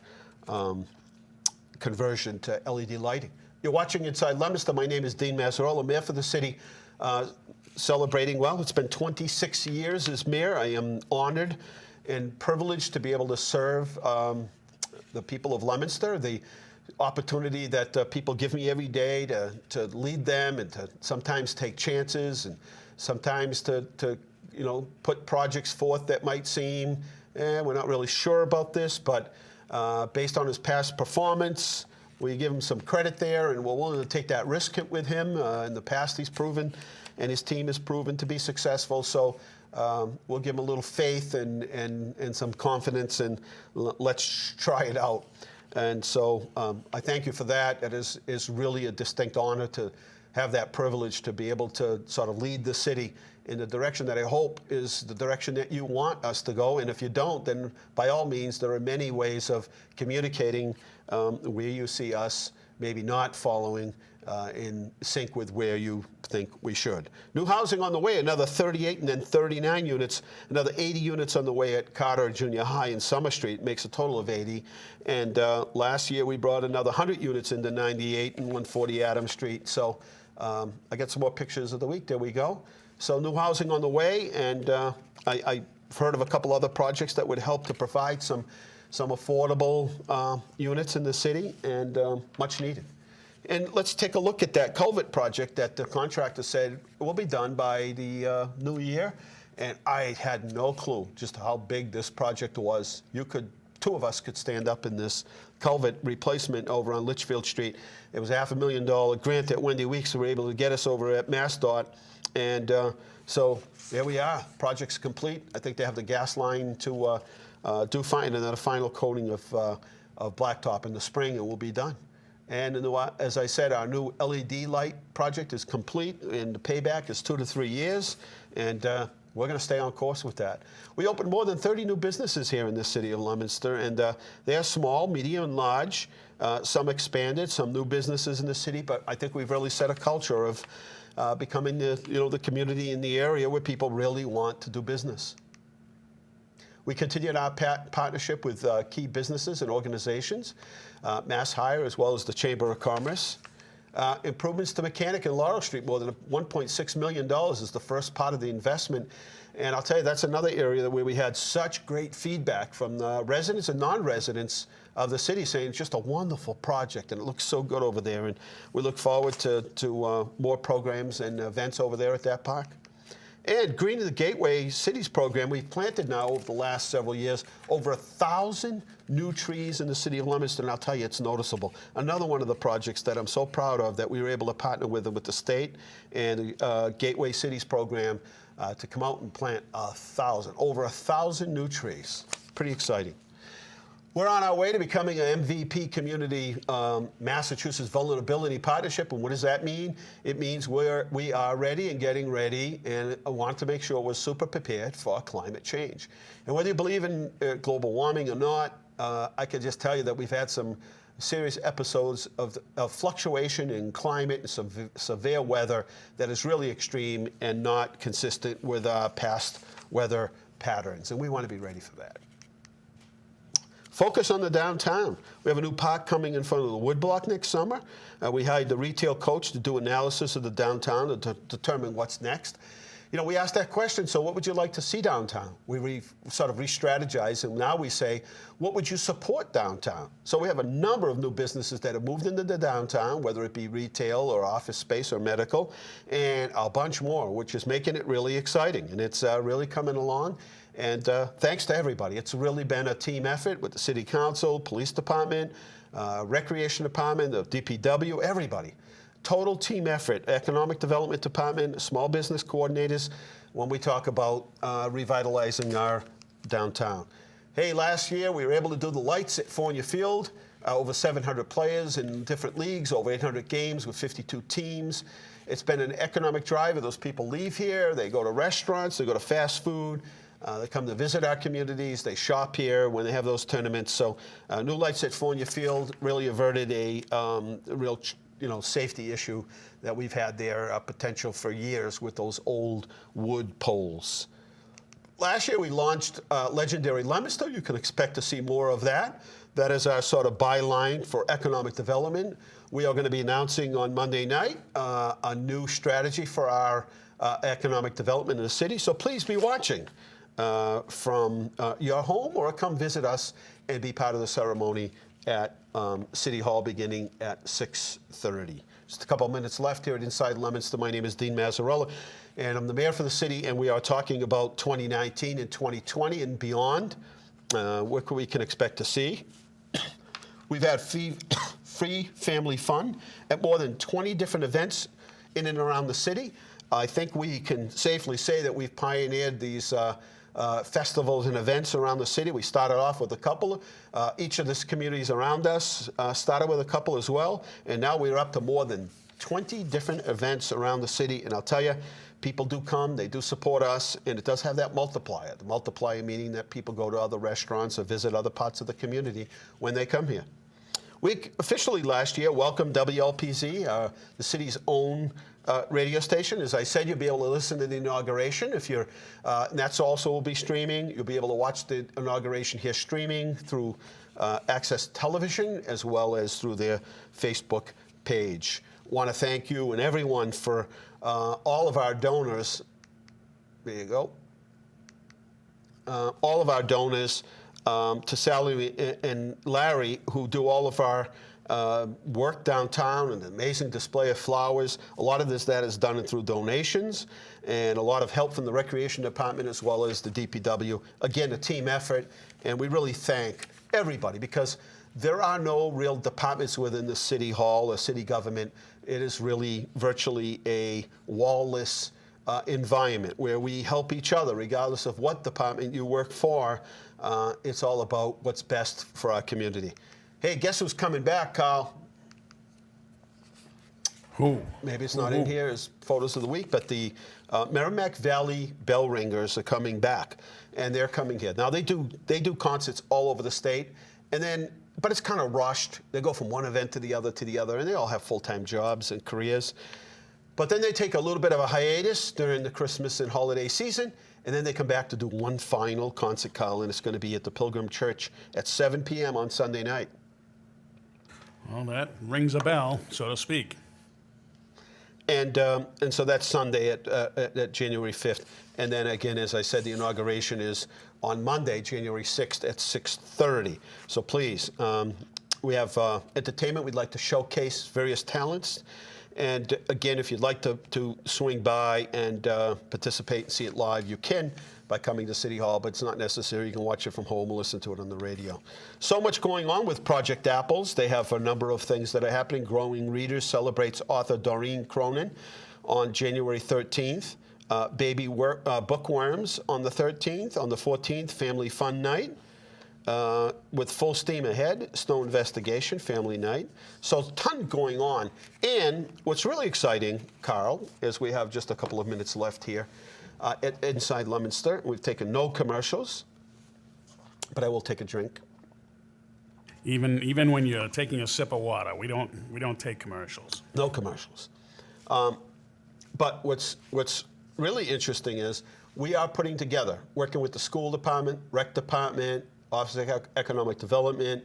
conversion to LED lighting. You're watching Inside Leominster. My name is Dean Mazzarella, Mayor for the city, celebrating, well, it's been 26 years as mayor. I am honored and privileged to be able to serve the people of Leominster, the opportunity that people give me every day to lead them and to sometimes take chances and sometimes to put projects forth that might seem, we're not really sure about this, but based on his past performance, we give him some credit there, and we're willing to take that risk with him. In the past, he's proven, and his team has proven to be successful. So we'll give him a little faith and some confidence, and let's try it out. And so I thank you for that. It is really a distinct honor to have that privilege to be able to sort of lead the city in the direction that I hope is the direction that you want us to go. And if you don't, then by all means, there are many ways of communicating where you see us maybe not following in sync with where you think we should. New housing on the way, another 38 and then 39 units, another 80 units on the way at Carter Junior High in Summer Street, makes a total of 80. And last year we brought another 100 units into 98 and 140 Adams Street. So I got some more pictures of the week. There we go. So new housing on the way, and I've heard of a couple other projects that would help to provide some affordable units in the city, and much needed. And let's take a look at that culvert project that the contractor said will be done by the new year. And I had no clue just how big this project was. Two of us could stand up in this culvert replacement over on Litchfield Street. It was a $500,000 grant that Wendy Weeks were able to get us over at MassDOT. And so there we are. Project's complete. I think they have the gas line to do fine, and then a final coating of blacktop in the spring, and we'll be done. And as I said, our new LED light project is complete, and the payback is 2 to 3 years, and we're going to stay on course with that. We opened more than 30 new businesses here in the city of Leominster, and they are small, medium, and large. Some expanded, some new businesses in the city, but I think we've really set a culture of becoming the community in the area where people really want to do business. We continued our partnership with key businesses and organizations, Mass Hire, as well as the Chamber of Commerce. Improvements to Mechanic and Laurel Street, more than $1.6 million is the first part of the investment. And I'll tell you, that's another area where we had such great feedback from the residents and non-residents of the city saying it's just a wonderful project and it looks so good over there. And we look forward to more programs and events over there at that park. And Green to the Gateway Cities program, we've planted now over the last several years over 1,000 new trees in the city of Leominster, and I'll tell you, it's noticeable. Another one of the projects that I'm so proud of that we were able to partner with the state and the Gateway Cities program to come out and plant over 1,000 new trees. Pretty exciting. We're on our way to becoming an MVP community Massachusetts Vulnerability Partnership. And what does that mean? It means we are ready and getting ready, and I want to make sure we're super prepared for climate change. And whether you believe in global warming or not, I can just tell you that we've had some serious episodes of fluctuation in climate and some severe weather that is really extreme and not consistent with our past weather patterns. And we want to be ready for that. Focus on the downtown. We have a new park coming in front of the Woodblock next summer. We hired the retail coach to do analysis of the downtown to determine what's next. we asked that question, so what would you like to see downtown? We sort of re-strategized, and now we say, what would you support downtown? So we have a number of new businesses that have moved into the downtown, whether it be retail or office space or medical, and a bunch more, which is making it really exciting. And it's really coming along. And thanks to everybody. It's really been a team effort with the City Council, Police Department, Recreation Department, the DPW, everybody. Total team effort, Economic Development Department, small business coordinators, when we talk about revitalizing our downtown. Hey, last year we were able to do the lights at Fournier Field, over 700 players in different leagues, over 800 games with 52 teams. It's been an economic driver. Those people leave here, they go to restaurants, they go to fast food, they come to visit our communities, they shop here when they have those tournaments. So new lights at Fournier Field really averted a real safety issue that we've had there, potential for years with those old wood poles. Last year we launched legendary Leominster. You can expect to see more of that. That is our sort of byline for economic development. We are going to be announcing on Monday night a new strategy for our economic development in the city. So please be watching from your home, or come visit us and be part of the ceremony at City Hall beginning at 6:30. Just a couple of minutes left here at Inside Leominster. My name is Dean Mazzarella, and I'm the mayor for the city, and we are talking about 2019 and 2020 and beyond, what we can expect to see. We've had free family fun at more than 20 different events in and around the city. I think we can safely say that we've pioneered these festivals and events around the city. We started off with a couple. Each of the communities around us started with a couple as well. And now we're up to more than 20 different events around the city. And I'll tell you, people do come, they do support us, and it does have that multiplier. The multiplier meaning that people go to other restaurants or visit other parts of the community when they come here. We officially last year welcomed WLPZ, the city's own radio station. As I said, you'll be able to listen to the inauguration. If you're, and that's also will be streaming. You'll be able to watch the inauguration here streaming through Access Television as well as through their Facebook page. Want to thank you and everyone for all of our donors. There you go. All of our donors, to Sally and Larry, who do all of our work downtown, and an amazing display of flowers. A lot of that is done through donations, and a lot of help from the Recreation Department as well as the DPW. Again, a team effort, and we really thank everybody, because there are no real departments within the city hall or city government. It is really virtually a wall-less environment where we help each other regardless of what department you work for. It's all about what's best for our community. Hey, guess who's coming back, Carl? Who? Maybe it's not in here as photos of the week, but the Merrimack Valley Bell Ringers are coming back, and they're coming here. Now they do concerts all over the state, and then but it's kind of rushed. They go from one event to the other, and they all have full-time jobs and careers. But then they take a little bit of a hiatus during the Christmas and holiday season, and then they come back to do one final concert, Carl, and it's going to be at the Pilgrim Church at 7 p.m. on Sunday night. Well, that rings a bell, so to speak. And so that's Sunday at January 5th. And then again, as I said, the inauguration is on Monday, January 6th at 6:30. So please, we have entertainment. We'd like to showcase various talents. And again, if you'd like to swing by and participate and see it live, you can by coming to City Hall, but it's not necessary. You can watch it from home or listen to it on the radio. So much going on with Project Apples. They have a number of things that are happening. Growing Readers celebrates author Doreen Cronin on January 13th. Baby Bookworms on the 13th. On the 14th, Family Fun Night. With Full Steam Ahead, Snow Investigation, Family Night. So a ton going on. And what's really exciting, Carl, is we have just a couple of minutes left here at Inside Leominster. We've taken no commercials, but I will take a drink. Even when you're taking a sip of water, we don't take commercials. No commercials. But what's really interesting is we are putting together, working with the school department, rec department, Office of Economic Development,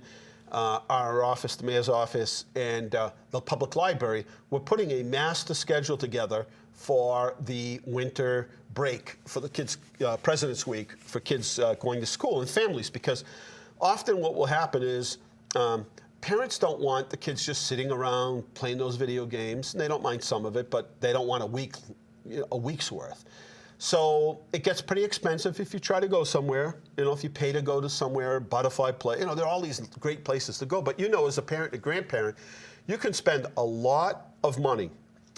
our office, the mayor's office, and the public library, we're putting a master schedule together for the winter break for the kids, President's Week, for kids going to school and families, because often what will happen is parents don't want the kids just sitting around playing those video games, and they don't mind some of it, but they don't want a week's worth. So it gets pretty expensive if you try to go somewhere. If you pay to go to somewhere, Butterfly Play, there are all these great places to go. But as a parent, a grandparent, you can spend a lot of money.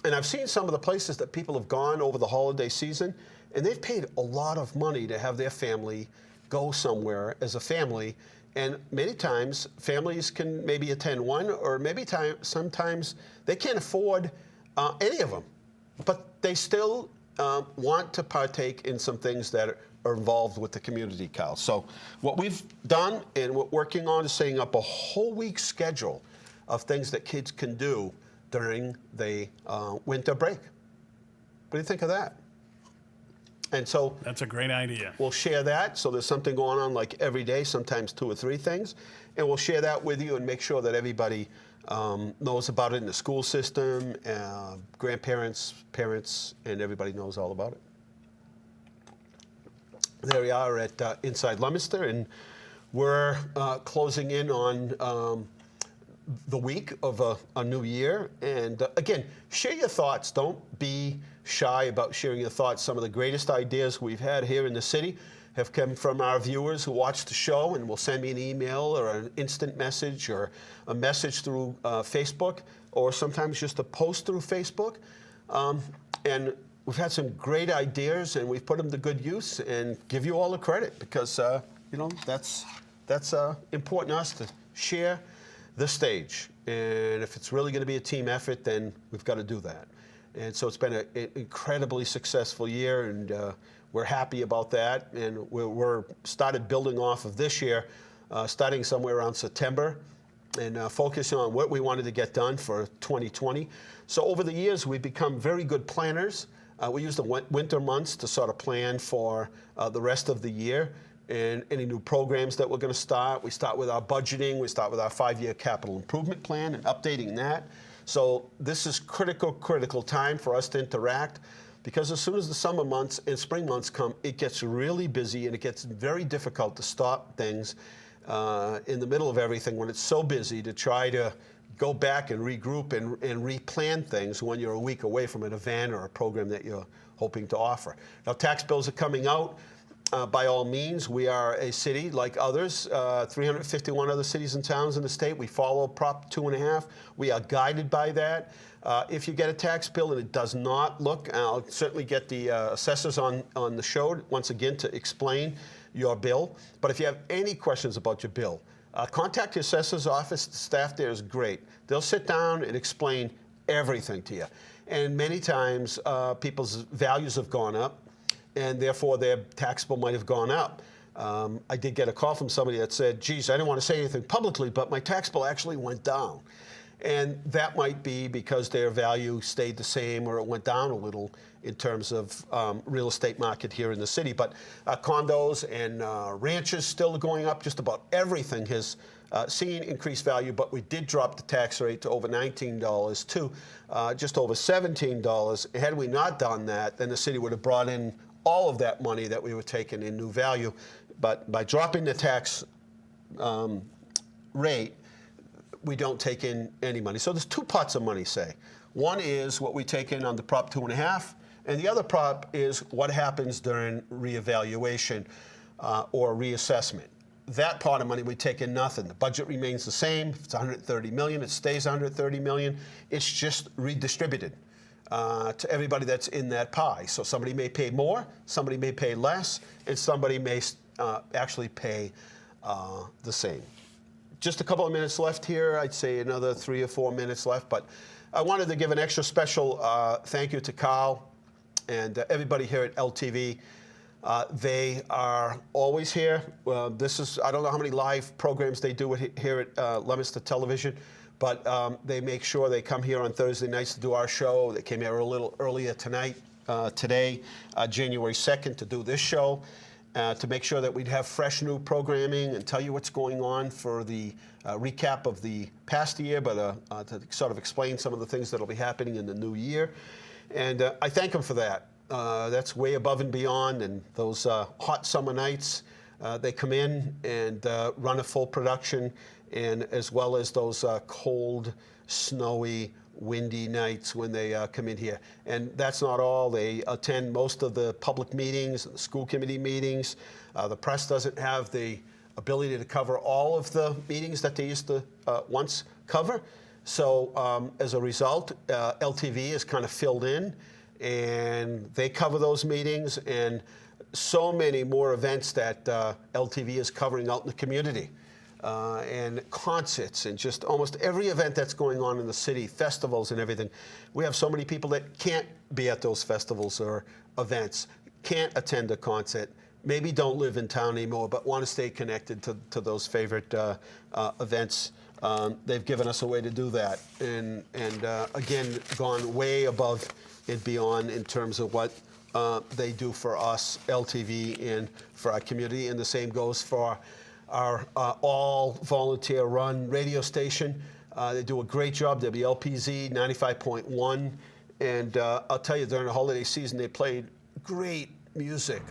And I've seen some of the places that people have gone over the holiday season, and they've paid a lot of money to have their family go somewhere as a family. And many times, families can maybe attend one, or maybe sometimes they can't afford any of them. But they still want to partake in some things that are involved with the community, Kyle. So what we've done and what we're working on is setting up a whole week schedule of things that kids can do during the winter break. What do you think of that? And so that's a great idea. We'll share that. So there's something going on like every day, sometimes 2 or 3 things. And we'll share that with you and make sure that everybody knows about it in the school system, grandparents, parents, and everybody knows all about it. There we are at Inside Leominster, and we're closing in on the week of a new year. And again, share your thoughts. Don't be shy about sharing your thoughts. Some of the greatest ideas we've had here in the city have come from our viewers who watch the show and will send me an email or an instant message or a message through Facebook, or sometimes just a post through Facebook. And we've had some great ideas, and we've put them to good use, and give you all the credit, because that's important to us to share the stage. And if it's really going to be a team effort, then we've got to do that. And so it's been an incredibly successful year, and we're happy about that. And we're started building off of this year, starting somewhere around September, and focusing on what we wanted to get done for 2020. So over the years, we've become very good planners. We use the winter months to sort of plan for the rest of the year and any new programs that we're going to start. We start with our budgeting. We start with our 5-year capital improvement plan and updating that. So this is critical time for us to interact, because as soon as the summer months and spring months come, it gets really busy, and it gets very difficult to stop things in the middle of everything when it's so busy, to try to go back and regroup and replan things when you're a week away from an event or a program that you're hoping to offer. Now, tax bills are coming out. By all means, we are a city like others, 351 other cities and towns in the state. We follow Prop 2.5. We are guided by that. If you get a tax bill and it does not look, I'll certainly get the assessors on the show once again to explain your bill. But if you have any questions about your bill, contact your assessor's office. The staff there is great. They'll sit down and explain everything to you. And many times, people's values have gone up, and therefore their tax bill might have gone up. I did get a call from somebody that said, geez, I didn't want to say anything publicly, but my tax bill actually went down. And that might be because their value stayed the same, or it went down a little in terms of real estate market here in the city. But condos and ranches still going up. Just about everything has seen increased value, but we did drop the tax rate to over $19 to just over $17. Had we not done that, then the city would have brought in all of that money that we were taking in new value. But by dropping the tax rate, we don't take in any money. So there's 2 pots of money, say. One is what we take in on the Prop 2.5, and the other prop is what happens during reevaluation or reassessment. That part of money, we take in nothing. The budget remains the same. If it's $130 million, it stays $130 million. It's just redistributed to everybody that's in that pie. So somebody may pay more, somebody may pay less, and somebody may actually pay the same. Just a couple of minutes left here. I'd say another 3 or 4 minutes left, but I wanted to give an extra special thank you to Carl and everybody here at LTV. They are always here. I don't know how many live programs they do here at Leominster Television, but they make sure they come here on Thursday nights to do our show. They came here a little earlier today, January 2nd, to do this show. to make sure that we'd have fresh new programming and tell you what's going on for the recap of the past year, but to sort of explain some of the things that will be happening in the new year. And I thank them for that. That's way above and beyond. And those hot summer nights, they come in and run a full production, and as well as those cold, snowy, windy nights when they come in here. And that's not all. They attend most of the public meetings, the school committee meetings. The press doesn't have the ability to cover all of the meetings that they used to once cover. So as a result, LTV is kind of filled in, and they cover those meetings and so many more events that LTV is covering out in the community. And concerts and just almost every event that's going on in the city, festivals and everything. We have so many people that can't be at those festivals or events, can't attend a concert, maybe don't live in town anymore, but want to stay connected to those favorite events. They've given us a way to do that. And again, gone way above and beyond in terms of what they do for us, LTV, and for our community. And the same goes for our all volunteer-run radio station. They do a great job, WLPZ 95.1. And I'll tell you, during the holiday season, they played great music,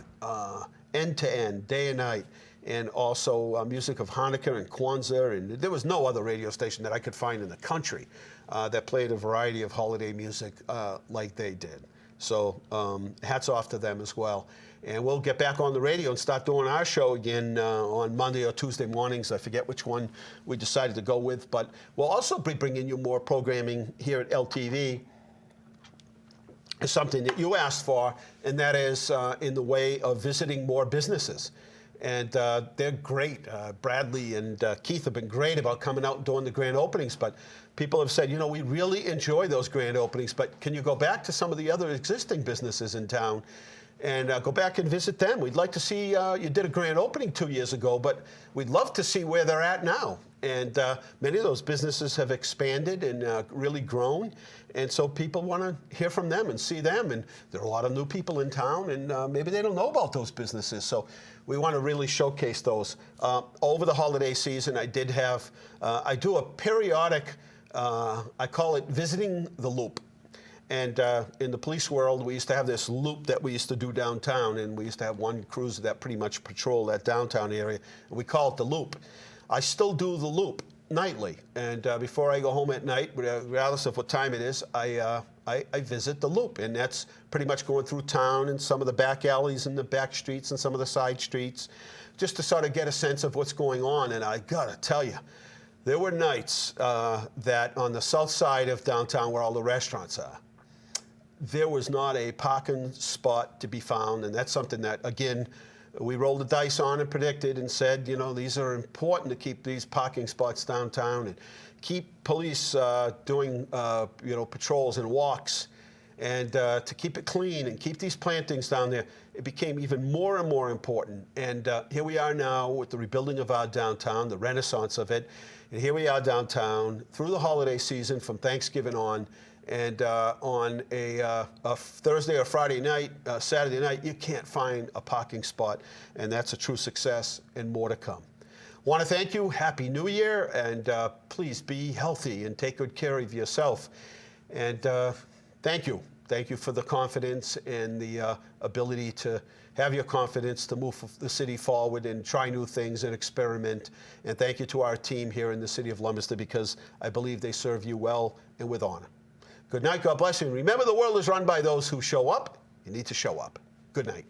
end to end, day and night, and also music of Hanukkah and Kwanzaa. And there was no other radio station that I could find in the country that played a variety of holiday music like they did. So hats off to them as well. And we'll get back on the radio and start doing our show again on Monday or Tuesday mornings. I forget which one we decided to go with. But we'll also be bringing you more programming here at LTV. It's something that you asked for, and that is in the way of visiting more businesses. And they're great. Bradley and Keith have been great about coming out and doing the grand openings. But people have said, you know, we really enjoy those grand openings, but can you go back to some of the other existing businesses in town and go back and visit them? We'd like to see, you did a grand opening 2 years ago, but we'd love to see where they're at now. And many of those businesses have expanded and really grown. And so people want to hear from them and see them. And there are a lot of new people in town, and maybe they don't know about those businesses. So we want to really showcase those. Over the holiday season, I did have, I do a periodic, I call it Visiting the Loop. And in the police world, we used to have this loop that we used to do downtown, and we used to have one cruiser that pretty much patrolled that downtown area, and we call it the Loop. I still do the Loop nightly, and before I go home at night, regardless of what time it is, I visit the Loop, and that's pretty much going through town and some of the back alleys and the back streets and some of the side streets, just to sort of get a sense of what's going on. And I gotta tell you, there were nights that on the south side of downtown where all the restaurants are, there was not a parking spot to be found, and that's something that, again, we rolled the dice on and predicted and said, you know, these are important to keep these parking spots downtown and keep police doing, you know, patrols and walks, and to keep it clean and keep these plantings down there. It became even more and more important. And here we are now with the rebuilding of our downtown, the renaissance of it. And here we are downtown through the holiday season from Thanksgiving on. And on a Thursday or Friday night, Saturday night, you can't find a parking spot. And that's a true success, and more to come. Want to thank you. Happy New Year. And please be healthy and take good care of yourself. And thank you. Thank you for the confidence and the ability to have your confidence to move the city forward and try new things and experiment. And thank you to our team here in the city of Leominster, because I believe they serve you well and with honor. Good night. God bless you. And remember, the world is run by those who show up. You need to show up. Good night.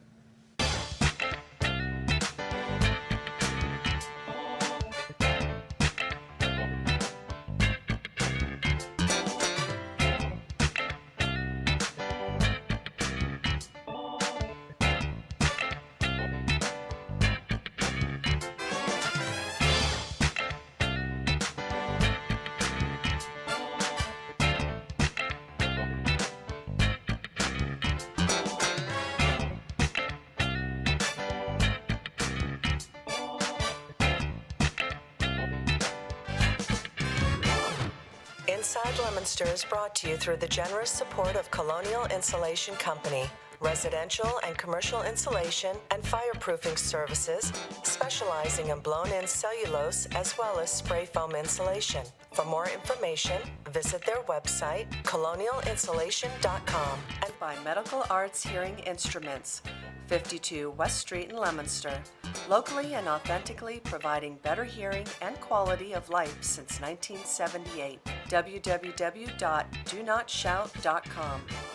Inside Leominster is brought to you through the generous support of Colonial Insulation Company, residential and commercial insulation and fireproofing services, specializing in blown-in cellulose as well as spray foam insulation. For more information, visit their website, colonialinsulation.com. And by Medical Arts Hearing Instruments, 52 West Street in Leominster, locally and authentically providing better hearing and quality of life since 1978. www.donot.shout.com.